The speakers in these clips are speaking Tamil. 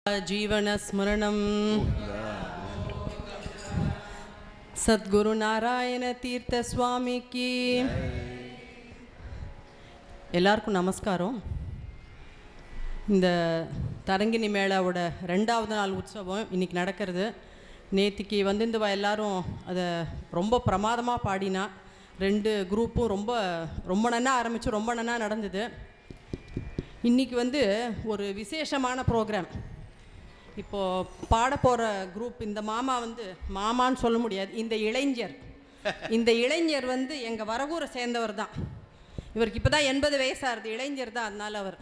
जीवन स्मरणम सद्गुरु नारायण तीर्थ स्वामी की எல்லாருக்கும் நமஸ்காரம். இந்த தரங்கிணி மேளாவோட ரெண்டாவது நாள் உற்சவம் இன்றைக்கி நடக்கிறது. நேற்றுக்கு வந்துருந்துவா எல்லாரும் அதை ரொம்ப பிரமாதமாக பாடினா. ரெண்டு குரூப்பும் ரொம்ப நன்னா ஆரம்பித்து ரொம்ப நன்னா நடந்தது. இன்றைக்கி ஒரு விசேஷமான ப்ரோக்ராம். இப்போது பாட போகிற குரூப் இந்த மாமான்னு சொல்ல முடியாது, இந்த இளைஞர் எங்கள் வரகூரை சேர்ந்தவர் தான். இவருக்கு இப்போ தான் 80 வயசாகுது, இளைஞர் தான். அதனால் அவர்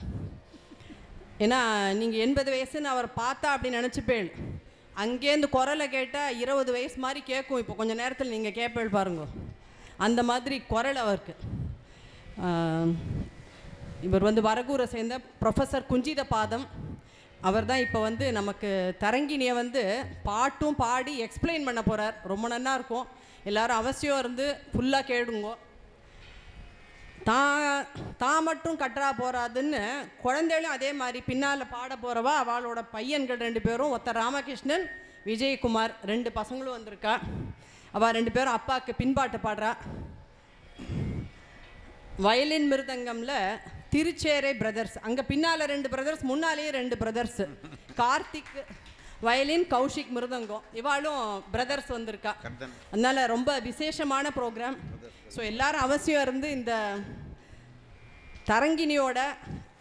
ஏன்னா நீங்கள் 80 வயசுன்னு அவர் பார்த்தா அப்படி நினச்சிப்பேள். அங்கேருந்து குரலை கேட்டால் 20 வயசு மாதிரி கேட்கும். இப்போ கொஞ்சம் நேரத்தில் நீங்கள் கேட்பேள் பாருங்க, அந்த மாதிரி குரல் அவருக்கு. இவர் வரகூரை சேர்ந்த ப்ரொஃபஸர் குஞ்சித பாதம். அவர் தான் இப்போ நமக்கு தரங்கினியை பாட்டும் பாடி எக்ஸ்பிளைன் பண்ண போகிறார். ரொம்ப நல்லா இருக்கும், எல்லோரும் அவசியம் இருந்து ஃபுல்லாக கேளுங்கோ. தான் மட்டும் கட்டுறா போகிறாதுன்னு குழந்தைகளும் அதே மாதிரி பின்னால் பாட போகிறவா அவளோட பையன்கள் 2 பேரும், ஒருத்தர் ராமகிருஷ்ணன், விஜயகுமார், 2 பசங்களும் வந்திருக்கா. அவள் 2 பேரும் அப்பாவுக்கு பின்பாட்டு பாடுறா. வயலின் மிருதங்கமில் திருச்சேரை பிரதர்ஸ், அங்கே பின்னால் 2 பிரதர்ஸ், முன்னாலேயே 2 பிரதர்ஸ். கார்த்திக் வயலின், கௌஷிக் மிருதங்கம், இவாளும் பிரதர்ஸ் வந்திருக்கா. அதனால் ரொம்ப விசேஷமான ப்ரோக்ராம். ஸோ எல்லாரும் அவசியம் இருந்து இந்த தரங்கினியோட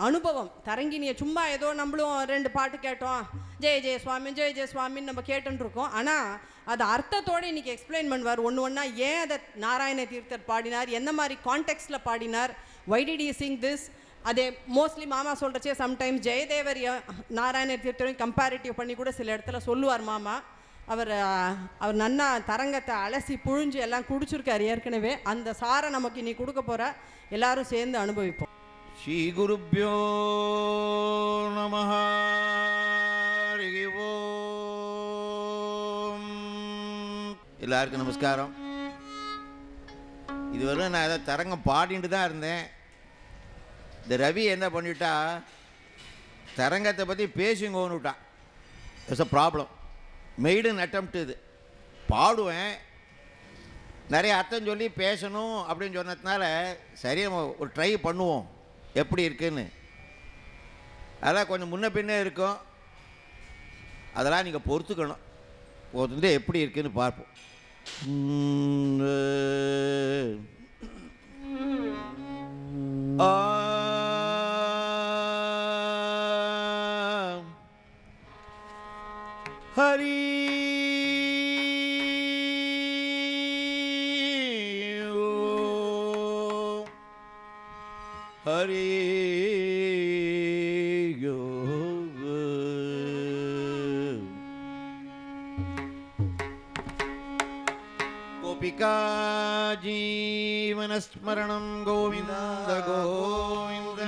அனுபவம், தரங்கினியை சும்மா ஏதோ நம்மளும் 2 பாட்டு கேட்டோம், ஜெய ஜெய சுவாமி ஜெய ஜெய சுவாமின்னு நம்ம கேட்டுருக்கோம். ஆனால் அது அர்த்தத்தோடு இன்றைக்கி எக்ஸ்பிளைன் பண்ணுவார் ஒன்று ஒன்றா. ஏன் அதை நாராயண தீர்த்தர் பாடினார், எந்த மாதிரி கான்டெக்ஸ்டில் பாடினார், why did you sing this. அதே மோஸ்ட்லி மாமா சொல்கிறச்சே சம்டைம்ஸ் ஜெயதேவர் நாராயண தீர்த்தரையும் கம்பேரிட்டிவ் பண்ணி கூட சில இடத்துல சொல்லுவார் மாமா. அவர் நன்னா தரங்கத்தை அலசி புழிஞ்சு எல்லாம் குடிச்சிருக்கார் ஏற்கனவே. அந்த சாரை நமக்கு இன்னைக்கு கொடுக்க போகிற, எல்லாரும் சேர்ந்து அனுபவிப்போம். ஸ்ரீ குருப்யோ நமஹ. எல்லாருக்கும் நமஸ்காரம். இதுவரை நான் ஏதாவது தரங்கம் பாடிட்டு தான் இருந்தேன். இந்த ரவி என்ன பண்ணிட்டா, தரங்கத்தை பற்றி பேசுங்கன்னு விட்டான். It's a problem. மெய்டுன்னு அட்டம்ப்ட் இது. பாடுவேன், நிறைய அர்த்தம் சொல்லி பேசணும் அப்படின்னு சொன்னதுனால சரி நம்ம ஒரு ட்ரை பண்ணுவோம் எப்படி இருக்குன்னு. அதெல்லாம் கொஞ்சம் முன்ன பின்னே இருக்கும், அதெல்லாம் நீங்கள் பொறுத்துக்கணும். ஒரு எப்படி இருக்குன்னு பார்ப்போம். ஹரி ஹரி கோபிகா ஜீவனஸ்மரணம் கோவிந்த கோவிந்த.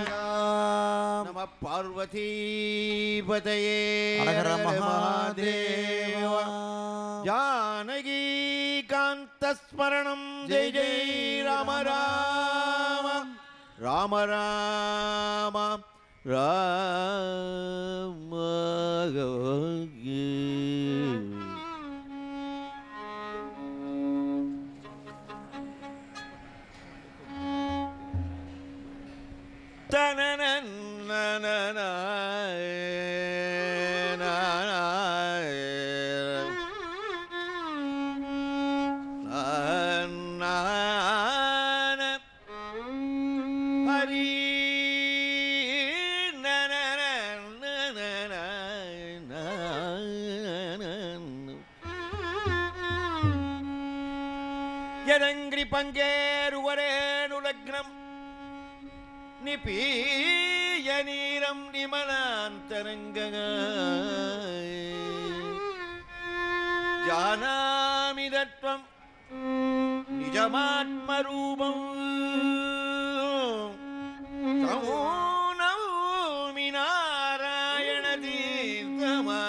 நம பார்வதி பதயே ஹர மகாதேவ. ஜானகி காந்தஸ்மரணம் ஜெய ஜெய ராம ராம ராம ராம ராம. யதங்கிரி பங்கேருவரேனு லக்னம் நிபீய நீரம் நிமலாந்தரங்க. ஜானாமி தத்வம் நிஜமாத்மரூபம் நௌமி நாராயண தீர்த்தமா.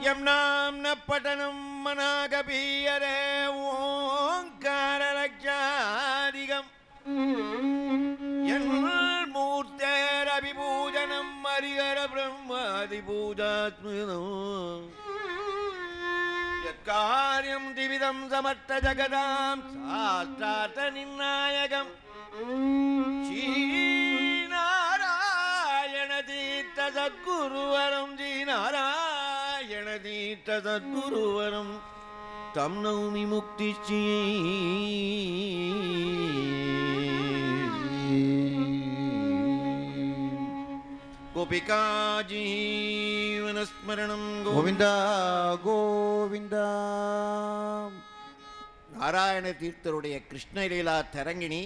யம் நாம்ன பட்டனம் மனாகபீயரே ஓங்கார லக்ஷாதிகம் ஆதிபூஜாத்மனோ யக்கார்யம் திவிதம் சமர்த்த ஜகதாம் சாஸ்தார்த்த நிர்ணாயகம் ஸ்ரீநாராயண தீர்த்த சத்குருவரம் ஸ்ரீநாராயண தீர்த்த சத்குருவரம் தம் நௌமி முக்திச்சியை கோபிகா ஜீவனஸ்மரணம் கோவிந்தா கோவிந்தா. நாராயண தீர்த்தருடைய கிருஷ்ணலீலா தரங்கிணி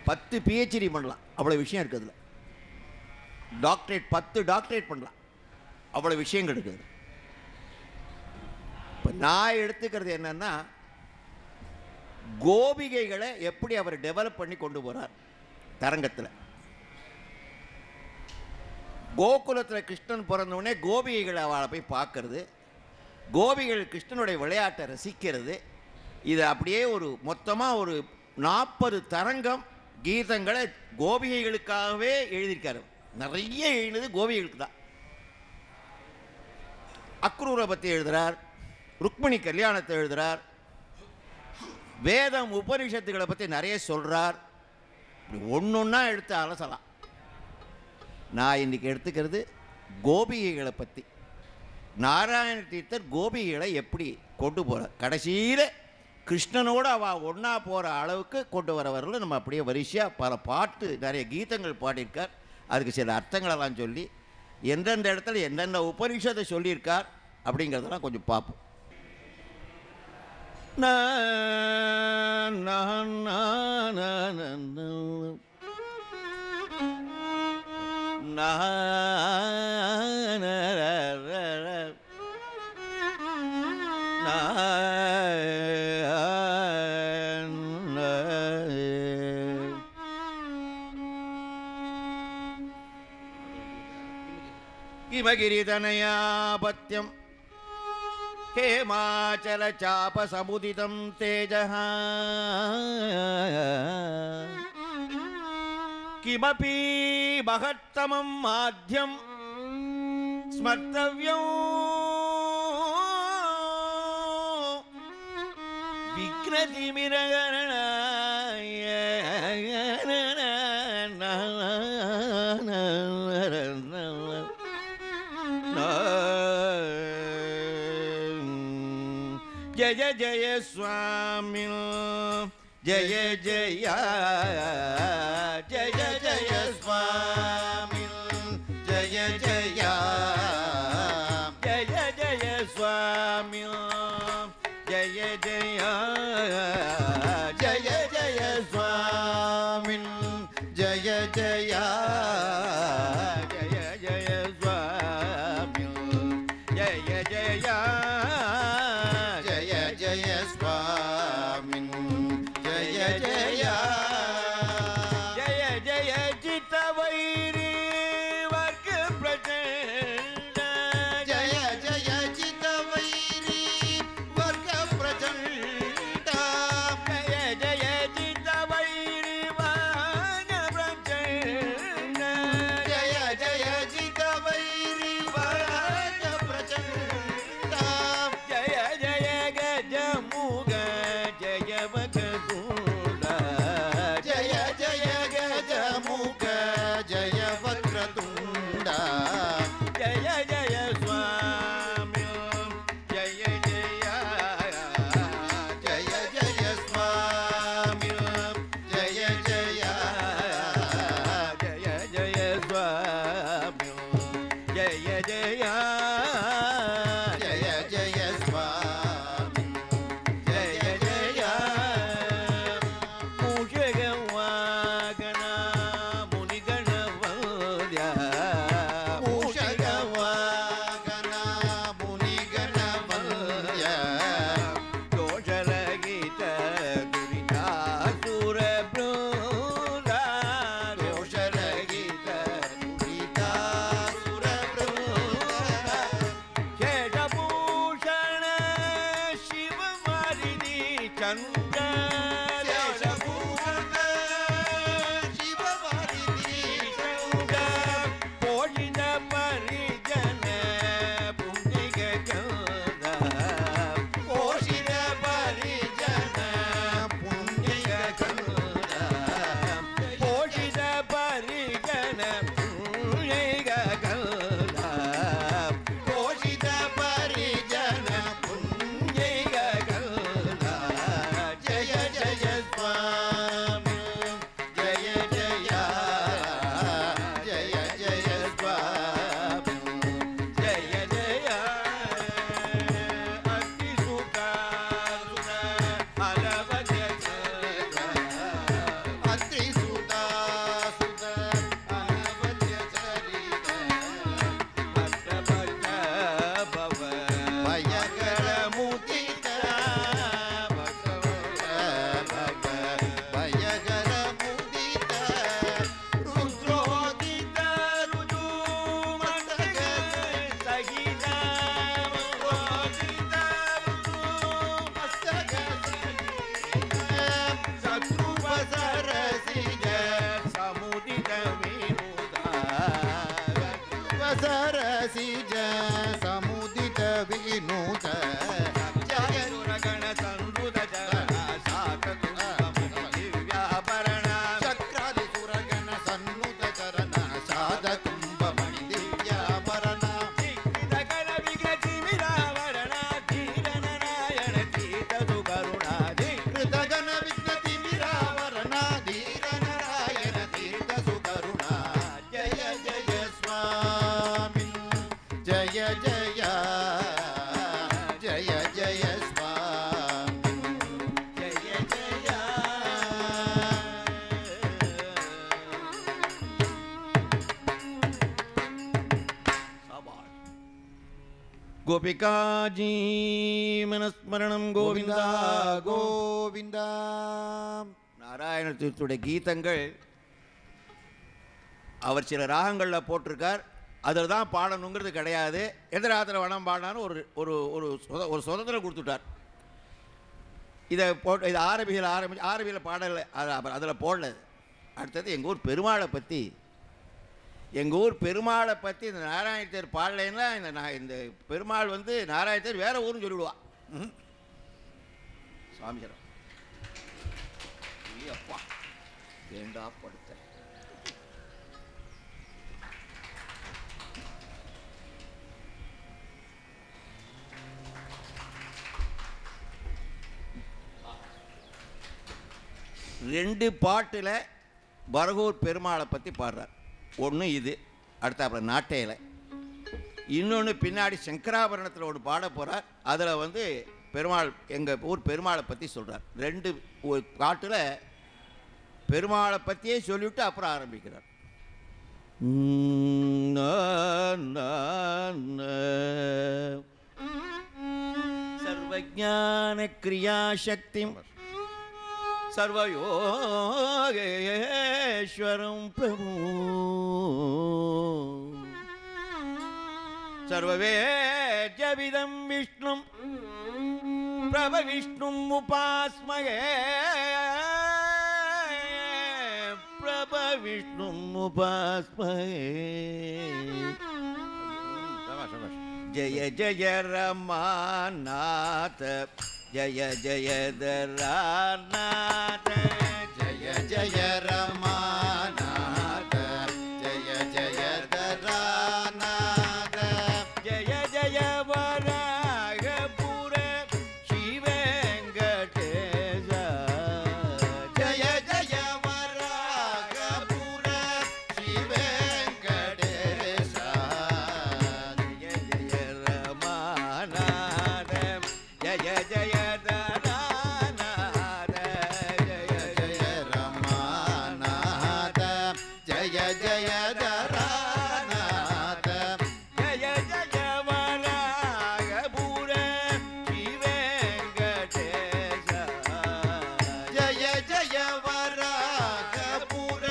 10 PhD பண்ணலாம், அவ்வளோ விஷயம் இருக்குது. டாக்டரேட் 10 டாக்டரேட் பண்ணலாம், அவ்வளோ விஷயங்கள் இருக்குது. இப்போ நான் எடுத்துக்கிறது என்னன்னா, கோபிகைகளை எப்படி அவர் டெவலப் பண்ணி கொண்டு போகிறார் தரங்கத்தில். கோகுலத்தில் கிருஷ்ணன் பிறந்தவுடனே கோபிகைகளை அவளை போய் பார்க்கறது, கோபிகள் கிருஷ்ணனுடைய விளையாட்டை ரசிக்கிறது, இது அப்படியே ஒரு மொத்தமாக ஒரு 40 தரங்கம் கீதங்களை கோபிகைகளுக்காகவே எழுதியிருக்காரு. நிறைய எழுதுனது கோபிகளுக்கு தான். அக்ரூரை பற்றி எழுதுகிறார், ருக்மிணி கல்யாணத்தை எழுதுகிறார், வேதம் உபனிஷத்துக்களை பற்றி நிறைய சொல்கிறார். இப்படி ஒன்றொன்னா எடுத்து அலசலாம். நான் இன்றைக்கி எடுத்துக்கிறது கோபிகைகளை பற்றி. நாராயண தீர்த்தர் கோபிகைகளை எப்படி கொண்டு போகிறார், கடைசியில் கிருஷ்ணனோடு அவள் ஒன்றா போகிற அளவுக்கு கொண்டு வரவர்கள் நம்ம அப்படியே வரிசையாக பல பாட்டு நிறைய கீதங்கள் பாடியிருக்கார். அதுக்கு சில அர்த்தங்களெல்லாம் சொல்லி எந்தெந்த இடத்துல எந்தெந்த உபனிஷத்தை சொல்லியிருக்கார் அப்படிங்கிறதெல்லாம் கொஞ்சம் பார்ப்போம். கிமகிரிதனயாபத்யம் ஹேமாச்சல சாப சமுதிதம் தேஜः கிமபி மகத்தமம் மாத்யம் ஸ்மர்த்தவ்யம் விக்னதி மிரகணாய ஜய ஜய சுவாமி ஜய ஜய ஜய ஜய சுவாமி ஜய ஜய ஜய ஜய சுவாமி ஜய ஜய ஜய ஜய சுவாமி ஜய ஜய ஜய ஜய சுவாமி ஜய ஜய ஜய சுவாமி ஜய ஜய ஜய ஜய ஜித வைரி வர்க்க பிரச்சண்ட ஜய ஜய ஜித வைரி வர்க்க பிரச்சண்ட ஜய ஜய ஜித வைரி வர்க்க பிரச்சண்ட ஜய ஜய ஜித வைரி வர்க்க பிரச்சண்ட ஜய ஜய கஜமுக ஜய வக்ரதுண்ட ஜய ஜய கஜமுக ஜய வக்ரதுண்ட ஜய ஜய சுவாமி ஜய ஜய ஜய ஜய சுவாமி ஜய ஜய ஜய ஜய சுவாமி ஜய ஜய ஜய ஜய சுவாமி ஜய ஜய மூஷகவாகன முனிகண வந்திய மூஷகவாகன முனிகண வந்திய தோஷரகித துரிதாசுர ப்ரூத தோஷரகித துரிதாசுர ப்ரூத सरसिज समुदित विनूत जय सुरगण संरुद चरण दिव्याभरण चक्रादि सुरगण सन्नुत चरण साध कुंभमणि दिव्याभरण गण विगति विरावरण धीर नारायण तीर्थ सुकरुणा गण विगति विरावरण धीर नारायण तीर्थ सुकरुणा जय जय स्वामी जय जय जय जय स्वामी जय जय गोपिका जीवनस्मरणं गोविंदा गोविंदा गोविंदा நாராயண தீர்த்துடைய கீதங்கள் அவர் சில ராகங்களில் போட்டிருக்கார். அதில் தான் பாடணுங்கிறது கிடையாது. எந்த ராகத்தில் வேணாம் பாடினாலும் ஒரு ஒரு ஒரு ஒரு சுதந்திரம் கொடுத்துட்டார். இதை போட்டு இது ஆரம்பியில் பாடலை அதில் போடல. அடுத்தது எங்கள் ஊர் பெருமாளை பற்றி இந்த நாராயணத்தேர் பாடலைன்னா இந்த பெருமாள் வந்து நாராயணத்தேர் வேற ஊருன்னு சொல்லிவிடுவான். சாமிஜரம் அப்பா ஏண்டா படுத்த ரெண்டு பாட்டில் பரகூர் பெருமாளை பற்றி பாடுறார். ஒன்று இது, அடுத்த அப்புறம் நாட்டையில், இன்னொன்று பின்னாடி சங்கராபரணத்தில் ஒன்று பாட போகிறார். அதில் வந்து பெருமாள் எங்கள் ஊர் பெருமாளை பற்றி சொல்கிறார். ரெண்டு பாட்டில் பெருமாளை பற்றியே சொல்லிவிட்டு அப்புறம் ஆரம்பிக்கிறார். சர்வஜான கிரியாசக்திம் सर्वयोगेश्वरं प्रभु सर्ववेद्यविदं विष्णुं प्रभविष्णुम् उपास्महे जय जय रमानाथ जय जय दरानाथ जय जय रमानाथ जय जय दरानाथ जय जय वराहपुर शिवेंकटेश जय जय वराहपुर शिवेंकटेश जय जय रमानाथ जय जय दरानाथ जय जय रमानाथ जय जय दरानाथ जय जय वराहपुर शिवेंकटेश जय जय वराहपुर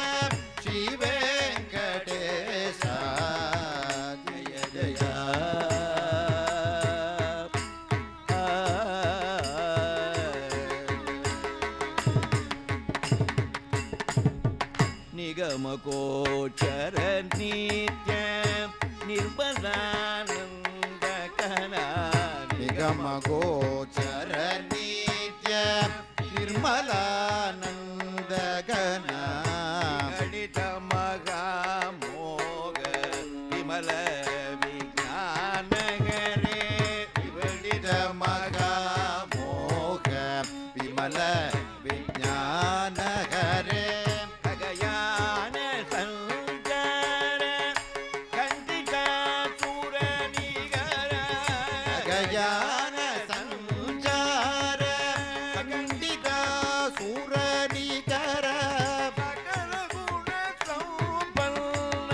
शिवेंकटेश जय जय निगमकोचर नित्य निर्मलानन्दकना निगमगोचर नित्य निर्मलानन्दघना गणित महामोग विमल विज्ञान हरे विवलित महामोह विमल विज्ञान हरे खगयान संचार खंडिता सुरनिगर गयान संचार खंडित सूरनिकर सकल गुण संपन्न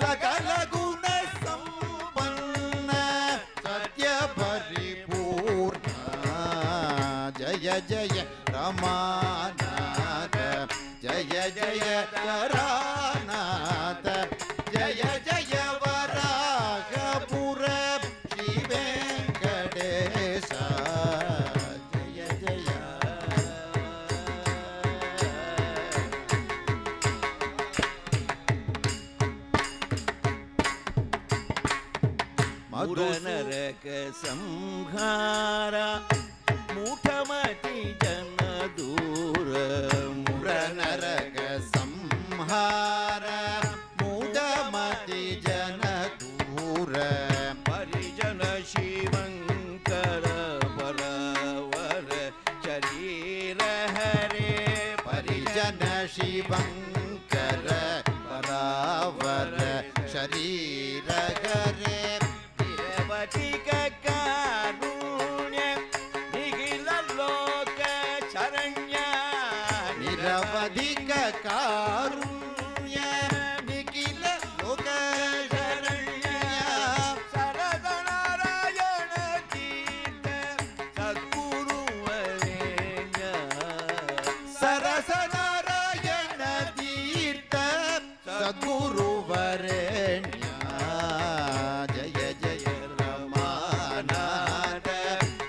सकल गुण संपन्न सत्य परिपूर्ण जय जय रमानाथ जय जय दरानाथ जय जय वराहपुर शिवेंकटेश जय जय ನರಕ ಸಂಹಾರ ಮೂಢಮತಿ ಜನ ದೂರ ಮುರ ನರಕ ಸಂಹಾರ ಮೂಢಮತಿ ಜನ ದೂರ ಪರಿಜನ ಶಿವಂಕರ ಬಲವರ ಶರೀರ ಹರೇ ಪರಿಜನ ಶಿವಂಕರ ಪರಾವರ ಶರೀರ ಗರೆ ನಿರವಧಿಕ ಕಾರುಣ್ಯ ನಿಖಿಲ ಲೋಕ ಶರಣ್ಯ ನಿರವಧಿಕ ಕಾರುಣ್ಯ ನಿಖಿಲ ಲೋಕ ಶರಣ್ಯ ಶರದ ನಾರಾಯಣ ತೀರ್ಥ ಸದ್ಗುರುವರೇಣ್ಯ ಸರಸ ನಾರಾಯಣ ತೀರ್ಥ ಸದ್ಗುರುವರೇಣ್ಯ ಜಯ ಜಯ ರಮಾನಾಥ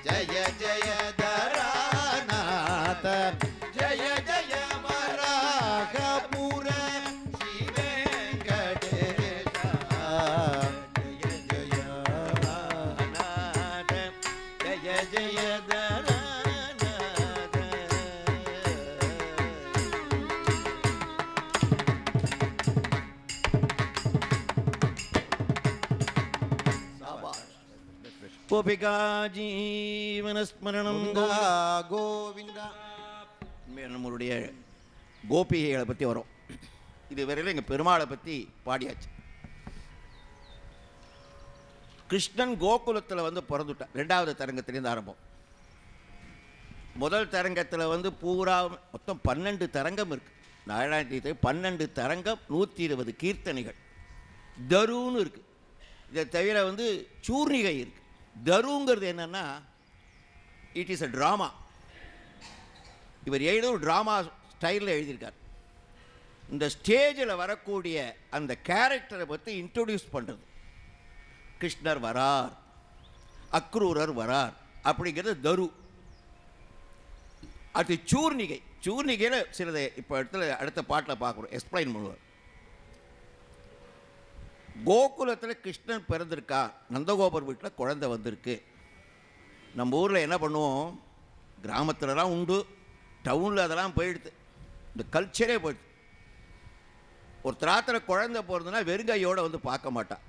ಜಯ ಜಯ ಧರಾನಾಥ ಜಯ ಜಯ ವರಾಹಪುರ ಶ್ರೀ ವೆಂಕಟೇಶ ಜಯ ಜಯ ನಾಥ ಜಯ ಜಯ ದರನಾಥ. கோபிகா ஜீவனஸ்மரணம் ಗೋವಿಂದ நம்மளுடைய கோபிகைகளை பற்றி வரும். இதுவரையில் எங்கள் பெருமாளை பற்றி பாடியாச்சு. கிருஷ்ணன் கோகுலத்தில் வந்து பிறந்துட்டான். ரெண்டாவது தரங்கத்திலேருந்து ஆரம்பம். முதல் தரங்கத்தில் வந்து பூரா மொத்தம் 12 தரங்கம் இருக்குது. நாராயண 12 தரங்கம், 120 கீர்த்தனைகள், தருன்னு இருக்குது. இதை தவிர வந்து சூர்ணிகை இருக்குது. தருங்கிறது என்னென்னா இட் இஸ் அ ட்ராமா. இவர் எழுத ஒரு ட்ராமா ஸ்டைலில் எழுதியிருக்கார். இந்த ஸ்டேஜில் வரக்கூடிய அந்த கேரக்டரை பற்றி இன்ட்ரொடியூஸ் பண்ணுறது. கிருஷ்ணர் வரார், அக்ரூரர் வரார் அப்படிங்கிறது தரு. அது சூர்ணிகை. சூர்ணிகையில் சிலதை இப்போ இடத்துல அடுத்த பாட்டில் பார்க்குறோம், எக்ஸ்பிளைன் பண்ணுவார். கோகுலத்தில் கிருஷ்ணன் பிறந்திருக்கா, நந்தகோபர் வீட்டில் குழந்தை வந்திருக்கு. நம்ம ஊரில் என்ன பண்ணுவோம், கிராமத்துலலாம் உண்டு, டவுனில் அதெல்லாம் போயிடுது, இந்த கல்ச்சரே போயிடுது. ஒரு திராத்திர குழந்தை போகிறதுனா வெறுங்கையோடு வந்து பார்க்க மாட்டான்.